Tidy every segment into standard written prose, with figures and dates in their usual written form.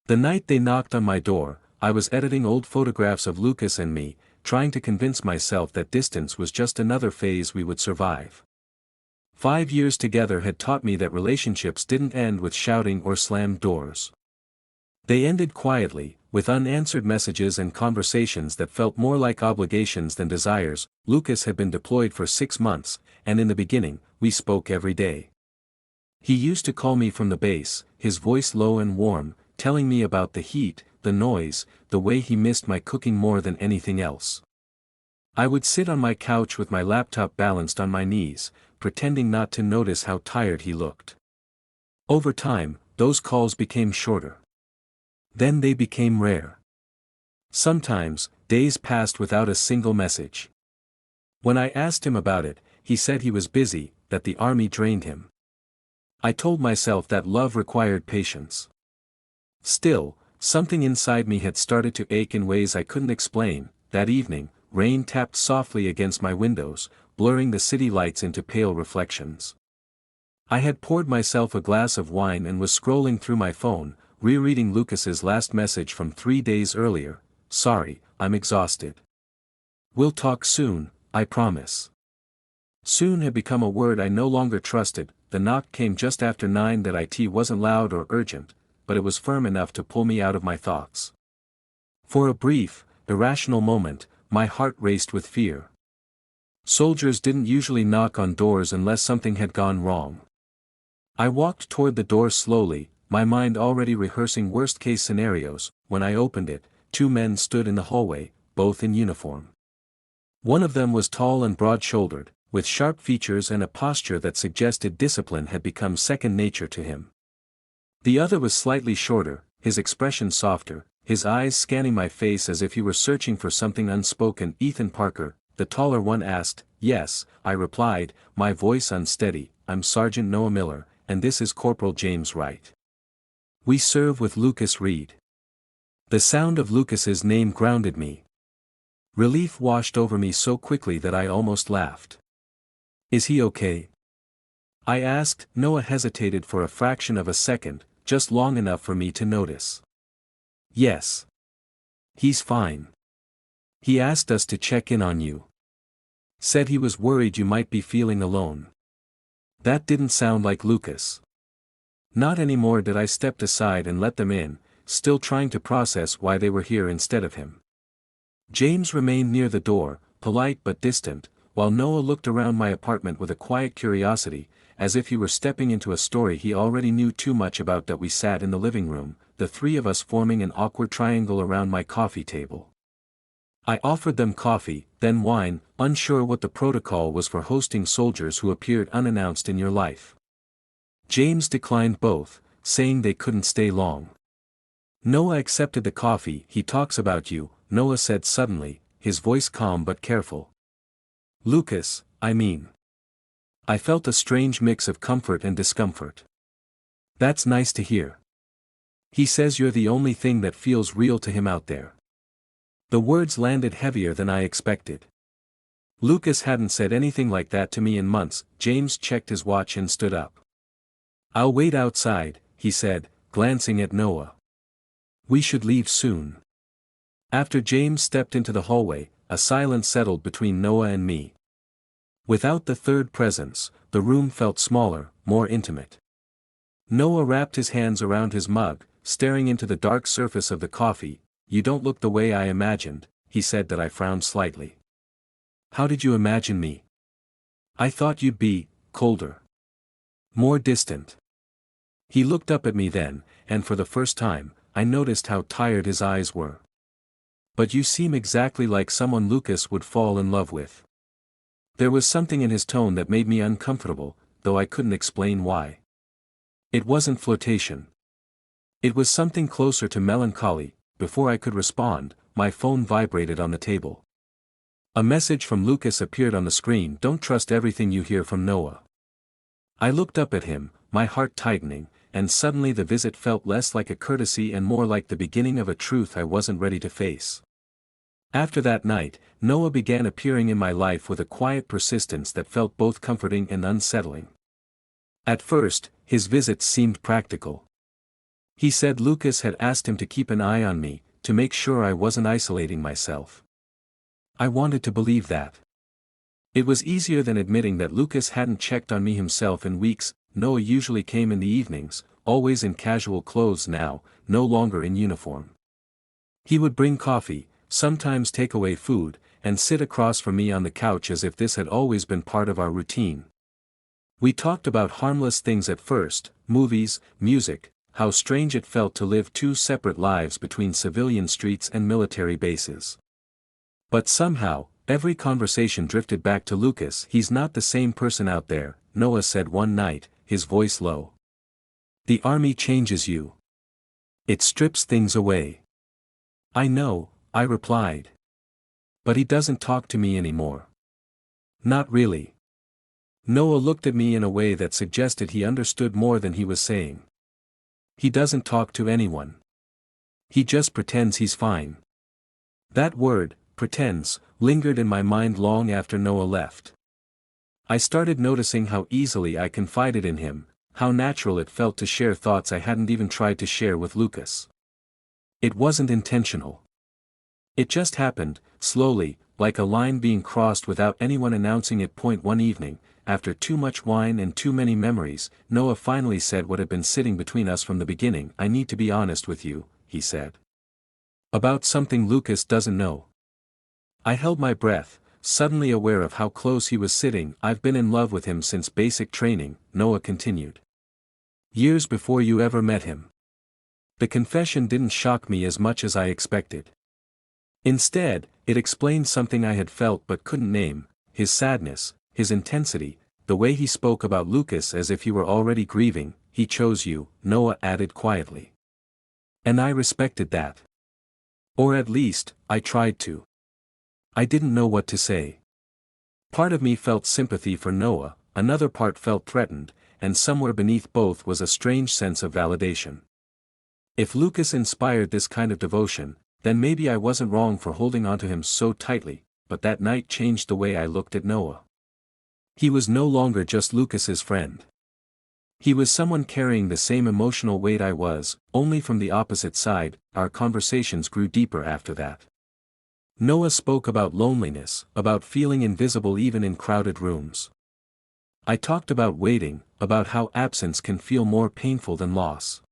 The night they knocked on my door, I was editing old photographs of Lucas and me, trying to convince myself that distance was just another phase we would survive. 5 years together had taught me that relationships didn't end with shouting or slammed doors. They ended quietly, with unanswered messages and conversations that felt more like obligations than desires. Lucas had been deployed for 6 months, and in the beginning, we spoke every day. He used to call me from the base, his voice low and warm, telling me about the heat, the noise, the way he missed my cooking more than anything else. I would sit on my couch with my laptop balanced on my knees, pretending not to notice how tired he looked. Over time, those calls became shorter. Then they became rare. Sometimes, days passed without a single message. When I asked him about it, he said he was busy, that the army drained him. I told myself that love required patience. Still, something inside me had started to ache in ways I couldn't explain. That evening, rain tapped softly against my windows, blurring the city lights into pale reflections. I had poured myself a glass of wine and was scrolling through my phone, rereading Lucas's last message from 3 days earlier. "Sorry, I'm exhausted. We'll talk soon, I promise." Soon had become a word I no longer trusted. The knock came just after 9. That it wasn't loud or urgent, but it was firm enough to pull me out of my thoughts. For a brief, irrational moment, my heart raced with fear. Soldiers didn't usually knock on doors unless something had gone wrong. I walked toward the door slowly, my mind already rehearsing worst-case scenarios. When I opened it, 2 men stood in the hallway, both in uniform. One of them was tall and broad-shouldered, with sharp features and a posture that suggested discipline had become second nature to him. The other was slightly shorter, his expression softer, his eyes scanning my face as if he were searching for something unspoken. "Ethan Parker," the taller one asked. "Yes," I replied, my voice unsteady. "I'm Sergeant Noah Miller, and this is Corporal James Wright. We serve with Lucas Reed." The sound of Lucas's name grounded me. Relief washed over me so quickly that I almost laughed. "Is he okay?" I asked. Noah hesitated for a fraction of a second, just long enough for me to notice. "Yes. He's fine. He asked us to check in on you. Said he was worried you might be feeling alone." That didn't sound like Lucas. Not anymore. I stepped aside and let them in, still trying to process why they were here instead of him. James remained near the door, polite but distant, while Noah looked around my apartment with a quiet curiosity, as if he were stepping into a story he already knew too much about. That we sat in the living room, the 3 of us forming an awkward triangle around my coffee table. I offered them coffee, then wine, unsure what the protocol was for hosting soldiers who appeared unannounced in your life. James declined both, saying they couldn't stay long. Noah accepted the coffee. "He talks about you," Noah said suddenly, his voice calm but careful. "Lucas, I mean." I felt a strange mix of comfort and discomfort. "That's nice to hear. He says you're the only thing that feels real to him out there." The words landed heavier than I expected. Lucas hadn't said anything like that to me in months. James checked his watch and stood up. "I'll wait outside," he said, glancing at Noah. "We should leave soon." After James stepped into the hallway, a silence settled between Noah and me. Without the third presence, the room felt smaller, more intimate. Noah wrapped his hands around his mug, staring into the dark surface of the coffee. "You don't look the way I imagined," he said. That I frowned slightly. "How did you imagine me?" "I thought you'd be colder. More distant." He looked up at me then, and for the first time, I noticed how tired his eyes were. "But you seem exactly like someone Lucas would fall in love with." There was something in his tone that made me uncomfortable, though I couldn't explain why. It wasn't flirtation. It was something closer to melancholy. Before I could respond, my phone vibrated on the table. A message from Lucas appeared on the screen. "Don't trust everything you hear from Noah." I looked up at him, my heart tightening, and suddenly the visit felt less like a courtesy and more like the beginning of a truth I wasn't ready to face. After that night, Noah began appearing in my life with a quiet persistence that felt both comforting and unsettling. At first, his visits seemed practical. He said Lucas had asked him to keep an eye on me, to make sure I wasn't isolating myself. I wanted to believe that. It was easier than admitting that Lucas hadn't checked on me himself in weeks. Noah usually came in the evenings, always in casual clothes now, no longer in uniform. He would bring coffee, sometimes take away food, and sit across from me on the couch as if this had always been part of our routine. We talked about harmless things at first, movies, music, how strange it felt to live two separate lives between civilian streets and military bases. But somehow, every conversation drifted back to Lucas. He's not the same person out there, Noah said one night, his voice low. The army changes you. It strips things away. I know, I replied. But he doesn't talk to me anymore. Not really. Noah looked at me in a way that suggested he understood more than he was saying. He doesn't talk to anyone. He just pretends he's fine. That word, pretends, lingered in my mind long after Noah left. I started noticing how easily I confided in him, how natural it felt to share thoughts I hadn't even tried to share with Lucas. It wasn't intentional. It just happened, slowly, like a line being crossed without anyone announcing it. One evening, after too much wine and too many memories, Noah finally said what had been sitting between us from the beginning. I need to be honest with you, he said. About something Lucas doesn't know. I held my breath, suddenly aware of how close he was sitting. I've been in love with him since basic training, Noah continued. Years before you ever met him. The confession didn't shock me as much as I expected. Instead, it explained something I had felt but couldn't name, his sadness, his intensity, the way he spoke about Lucas as if he were already grieving. He chose you, Noah added quietly. And I respected that. Or at least, I tried to. I didn't know what to say. Part of me felt sympathy for Noah, another part felt threatened, and somewhere beneath both was a strange sense of validation. If Lucas inspired this kind of devotion, then maybe I wasn't wrong for holding onto him so tightly. But that night changed the way I looked at Noah. He was no longer just Lucas's friend. He was someone carrying the same emotional weight I was, only from the opposite side. Our conversations grew deeper after that. Noah spoke about loneliness, about feeling invisible even in crowded rooms. I talked about waiting, about how absence can feel more painful than loss.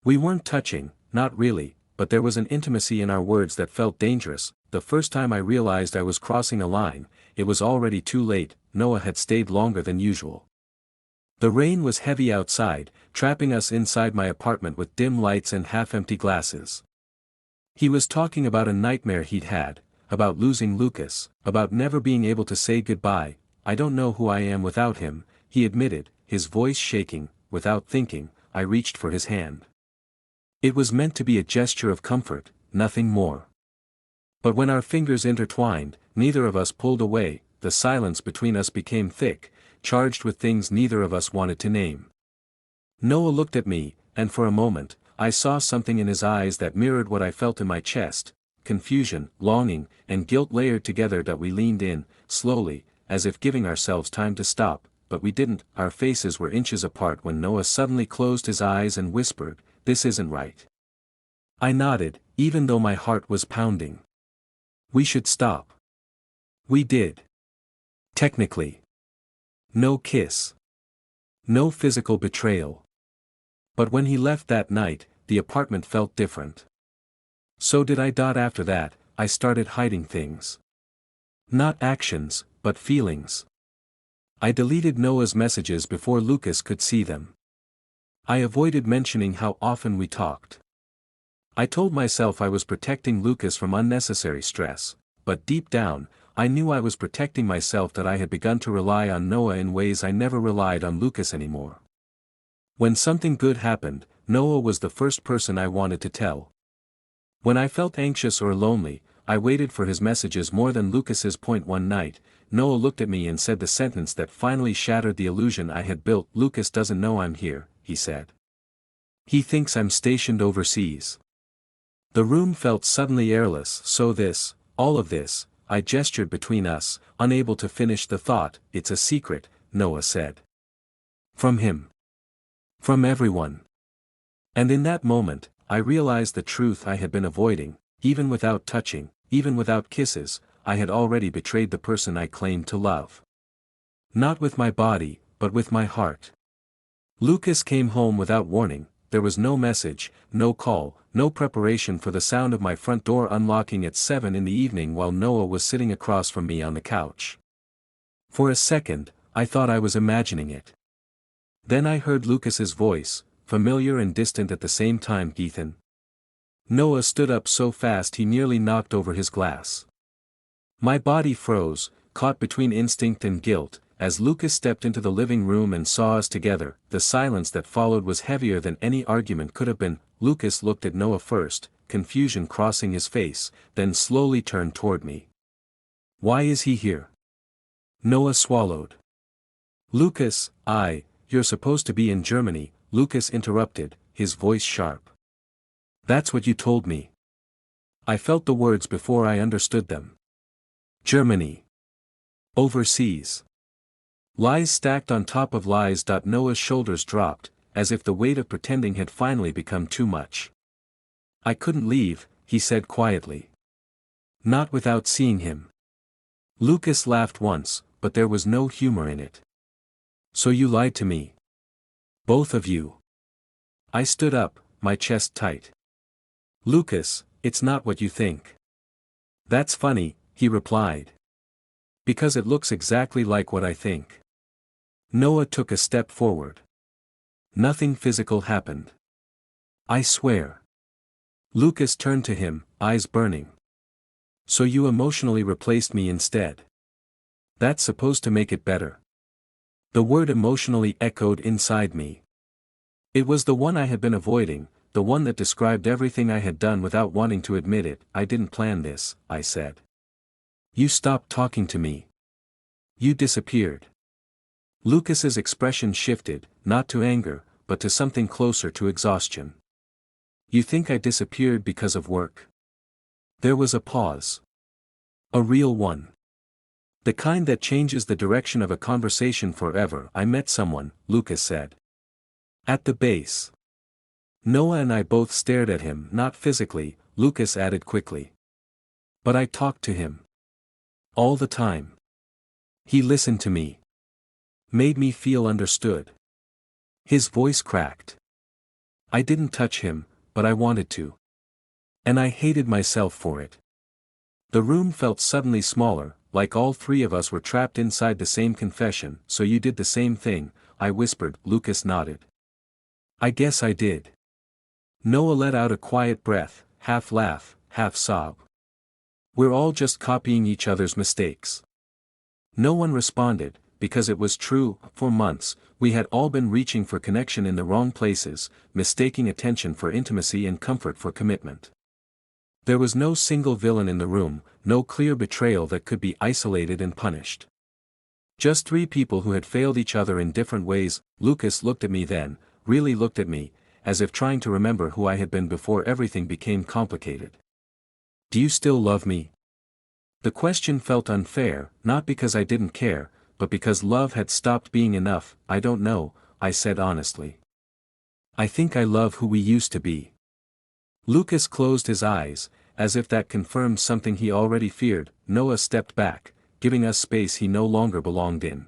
We weren't touching, not really, but there was an intimacy in our words that felt dangerous. The first time I realized I was crossing a line, it was already too late. Noah had stayed longer than usual. The rain was heavy outside, trapping us inside my apartment with dim lights and half-empty glasses. He was talking about a nightmare he'd had, about losing Lucas, about never being able to say goodbye. I don't know who I am without him, he admitted, his voice shaking. Without thinking, I reached for his hand. It was meant to be a gesture of comfort, nothing more. But when our fingers intertwined, neither of us pulled away. The silence between us became thick, charged with things neither of us wanted to name. Noah looked at me, and for a moment, I saw something in his eyes that mirrored what I felt in my chest, confusion, longing, and guilt layered together. That we leaned in, slowly, as if giving ourselves time to stop, but we didn't. Our faces were inches apart when Noah suddenly closed his eyes and whispered, "This isn't right." I nodded, even though my heart was pounding. We should stop. We did. Technically. No kiss. No physical betrayal. But when he left that night, the apartment felt different. So did I. After that, I started hiding things. Not actions, but feelings. I deleted Noah's messages before Lucas could see them. I avoided mentioning how often we talked. I told myself I was protecting Lucas from unnecessary stress, but deep down, I knew I was protecting myself. That I had begun to rely on Noah in ways I never relied on Lucas anymore. When something good happened, Noah was the first person I wanted to tell. When I felt anxious or lonely, I waited for his messages more than Lucas's. One night, Noah looked at me and said the sentence that finally shattered the illusion I had built. Lucas doesn't know I'm here, he said. He thinks I'm stationed overseas. The room felt suddenly airless. So this, all of this, I gestured between us, unable to finish the thought. It's a secret, Noah said. From him. From everyone. And in that moment, I realized the truth I had been avoiding. Even without touching, even without kisses, I had already betrayed the person I claimed to love. Not with my body, but with my heart. Lucas came home without warning. There was no message, no call, no preparation for the sound of my front door unlocking at 7 in the evening while Noah was sitting across from me on the couch. For a second, I thought I was imagining it. Then I heard Lucas's voice, familiar and distant at the same time. Ethan. Noah stood up so fast he nearly knocked over his glass. My body froze, caught between instinct and guilt, as Lucas stepped into the living room and saw us together. The silence that followed was heavier than any argument could have been. Lucas looked at Noah first, confusion crossing his face, then slowly turned toward me. "Why is he here?" Noah swallowed. "Lucas, you're supposed to be in Germany," Lucas interrupted, his voice sharp. "That's what you told me." I felt the words before I understood them. Germany. Overseas. Lies stacked on top of lies. Noah's shoulders dropped, as if the weight of pretending had finally become too much. "I couldn't leave," he said quietly. "Not without seeing him." Lucas laughed once, but there was no humor in it. "So you lied to me? Both of you?" I stood up, my chest tight. "Lucas, it's not what you think." "That's funny," he replied. "Because it looks exactly like what I think." Noah took a step forward. "Nothing physical happened. I swear." Lucas turned to him, eyes burning. "So you emotionally replaced me instead? That's supposed to make it better." The word emotionally echoed inside me. It was the one I had been avoiding, the one that described everything I had done without wanting to admit it. "I didn't plan this," I said. "You stopped talking to me. You disappeared." Lucas's expression shifted, not to anger, but to something closer to exhaustion. "You think I disappeared because of work?" There was a pause. A real one. The kind that changes the direction of a conversation forever. "I met someone," Lucas said. "At the base." Noah and I both stared at him. "Not physically," Lucas added quickly. "But I talked to him. All the time. He listened to me. Made me feel understood." His voice cracked. "I didn't touch him, but I wanted to. And I hated myself for it." The room felt suddenly smaller, like all three of us were trapped inside the same confession. "So you did the same thing," I whispered. Lucas nodded. "I guess I did." Noah let out a quiet breath, half laugh, half sob. "We're all just copying each other's mistakes." No one responded, because it was true. For months, we had all been reaching for connection in the wrong places, mistaking attention for intimacy and comfort for commitment. There was no single villain in the room, no clear betrayal that could be isolated and punished. Just three people who had failed each other in different ways. Lucas looked at me then, really looked at me, as if trying to remember who I had been before everything became complicated. "Do you still love me?" The question felt unfair, not because I didn't care, but because love had stopped being enough. "I don't know," I said honestly. "I think I love who we used to be." Lucas closed his eyes, as if that confirmed something he already feared. Noah stepped back, giving us space he no longer belonged in.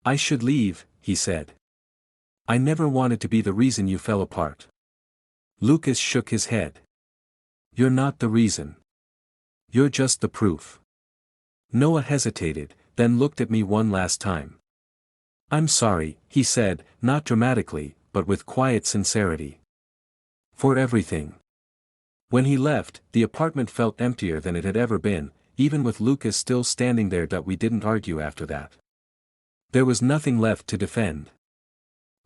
"I should leave," he said. "I never wanted to be the reason you fell apart." Lucas shook his head. "You're not the reason. You're just the proof." Noah hesitated, then looked at me one last time. "I'm sorry," he said, not dramatically, but with quiet sincerity. "For everything." When he left, the apartment felt emptier than it had ever been, even with Lucas still standing there. We didn't argue after that. There was nothing left to defend.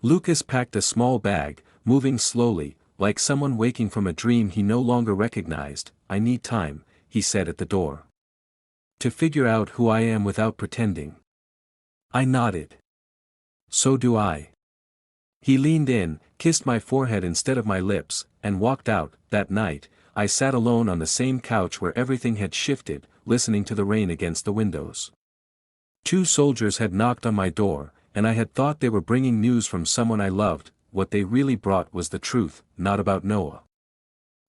Lucas packed a small bag, moving slowly, like someone waking from a dream he no longer recognized. "I need time," he said at the door. "To figure out who I am without pretending." I nodded. "So do I." He leaned in, kissed my forehead instead of my lips, and walked out. That night, I sat alone on the same couch where everything had shifted, listening to the rain against the windows. 2 soldiers had knocked on my door, and I had thought they were bringing news from someone I loved. what they really brought was the truth, not about Noah.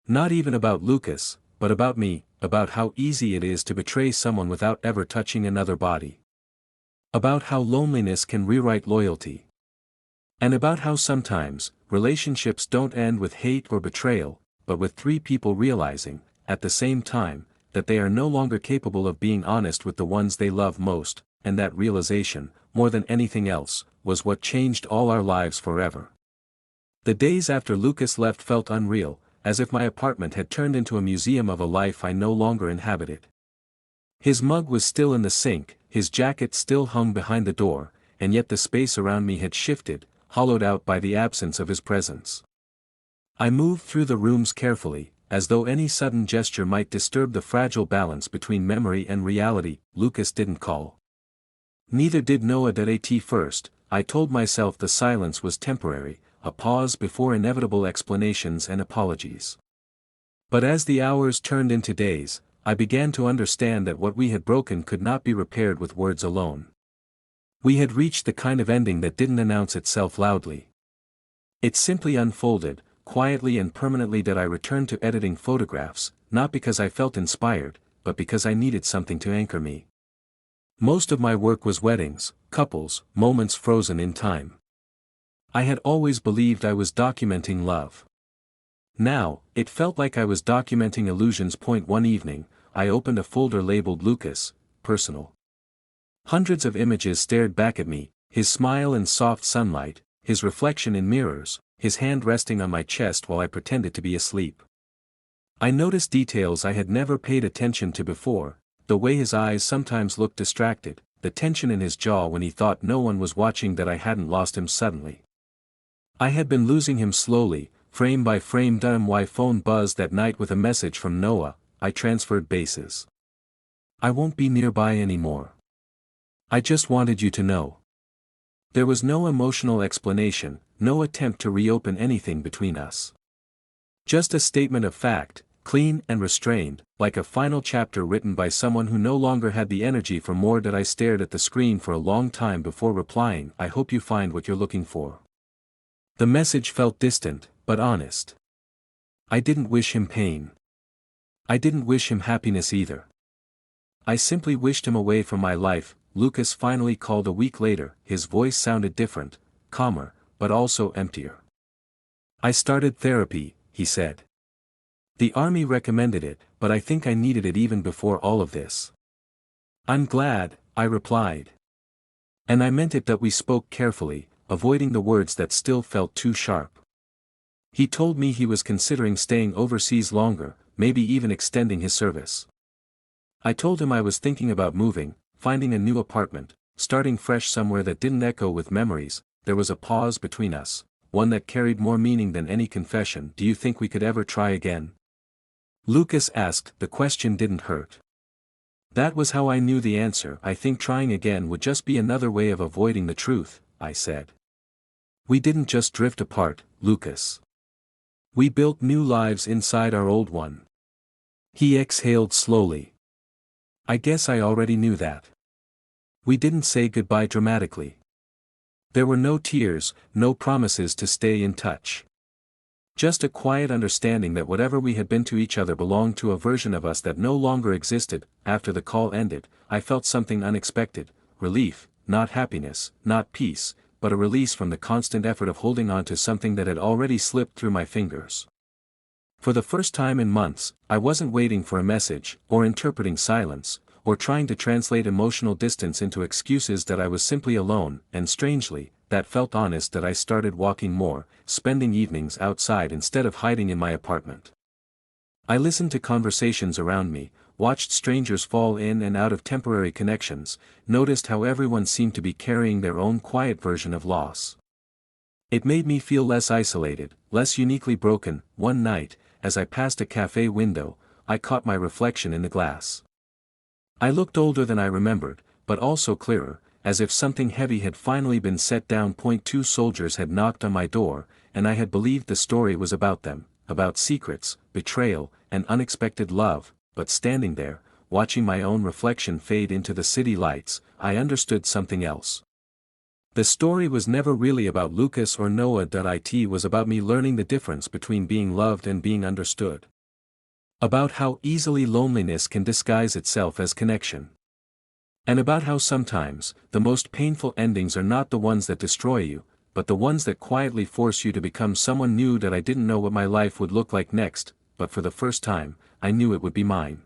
Not even about Lucas, but about me, about how easy it is to betray someone without ever touching another body. About how loneliness can rewrite loyalty. And about how sometimes, relationships don't end with hate or betrayal, but with three people realizing, at the same time, that they are no longer capable of being honest with the ones they love most, and that realization, more than anything else, was what changed all our lives forever. The days after Lucas left felt unreal, as if my apartment had turned into a museum of a life I no longer inhabited. His mug was still in the sink, his jacket still hung behind the door, and yet the space around me had shifted, hollowed out by the absence of his presence. I moved through the rooms carefully, as though any sudden gesture might disturb the fragile balance between memory and reality. Lucas didn't call. Neither did Noah. At first, I told myself the silence was temporary, a pause before inevitable explanations and apologies. But as the hours turned into days, I began to understand that what we had broken could not be repaired with words alone. We had reached the kind of ending that didn't announce itself loudly. It simply unfolded, quietly and permanently. That I returned to editing photographs, not because I felt inspired, but because I needed something to anchor me. Most of my work was weddings, couples, moments frozen in time. I had always believed I was documenting love. Now, it felt like I was documenting illusions. One evening, I opened a folder labeled Lucas, Personal. Hundreds of images stared back at me, his smile in soft sunlight, his reflection in mirrors, his hand resting on my chest while I pretended to be asleep. I noticed details I had never paid attention to before, the way his eyes sometimes looked distracted, the tension in his jaw when he thought no one was watching. That I hadn't lost him suddenly. I had been losing him slowly, frame by frame. My phone buzzed that night with a message from Noah. I transferred bases. I won't be nearby anymore. I just wanted you to know. There was no emotional explanation, no attempt to reopen anything between us. Just a statement of fact, clean and restrained, like a final chapter written by someone who no longer had the energy for more. That I stared at the screen for a long time before replying. I hope you find what you're looking for. The message felt distant, but honest. I didn't wish him pain. I didn't wish him happiness either. I simply wished him away from my life. Lucas finally called a week later. His voice sounded different, calmer, but also emptier. I started therapy, he said. The army recommended it, but I think I needed it even before all of this. I'm glad, I replied. And I meant it. That we spoke carefully, avoiding the words that still felt too sharp. He told me he was considering staying overseas longer, maybe even extending his service. I told him I was thinking about moving, finding a new apartment, starting fresh somewhere that didn't echo with memories. There was a pause between us, one that carried more meaning than any confession. Do you think we could ever try again? Lucas asked. The question didn't hurt. That was how I knew the answer. I think trying again would just be another way of avoiding the truth, I said. We didn't just drift apart, Lucas. We built new lives inside our old one. He exhaled slowly. I guess I already knew that. We didn't say goodbye dramatically. There were no tears, no promises to stay in touch. Just a quiet understanding that whatever we had been to each other belonged to a version of us that no longer existed. After the call ended, I felt something unexpected, relief, not happiness, not peace, but a release from the constant effort of holding on to something that had already slipped through my fingers. For the first time in months, I wasn't waiting for a message, or interpreting silence, or trying to translate emotional distance into excuses. That I was simply alone, and strangely, that felt honest. That I started walking more, spending evenings outside instead of hiding in my apartment. I listened to conversations around me, watched strangers fall in and out of temporary connections, noticed how everyone seemed to be carrying their own quiet version of loss. It made me feel less isolated, less uniquely broken. One night, as I passed a cafe window, I caught my reflection in the glass. I looked older than I remembered, but also clearer, as if something heavy had finally been set down. 2 soldiers had knocked on my door, and I had believed the story was about them, about secrets, betrayal, and unexpected love, but standing there, watching my own reflection fade into the city lights, I understood something else. The story was never really about Lucas or Noah. It was about me learning the difference between being loved and being understood. About how easily loneliness can disguise itself as connection. And about how sometimes, the most painful endings are not the ones that destroy you, but the ones that quietly force you to become someone new. I didn't know what my life would look like next, but for the first time, I knew it would be mine.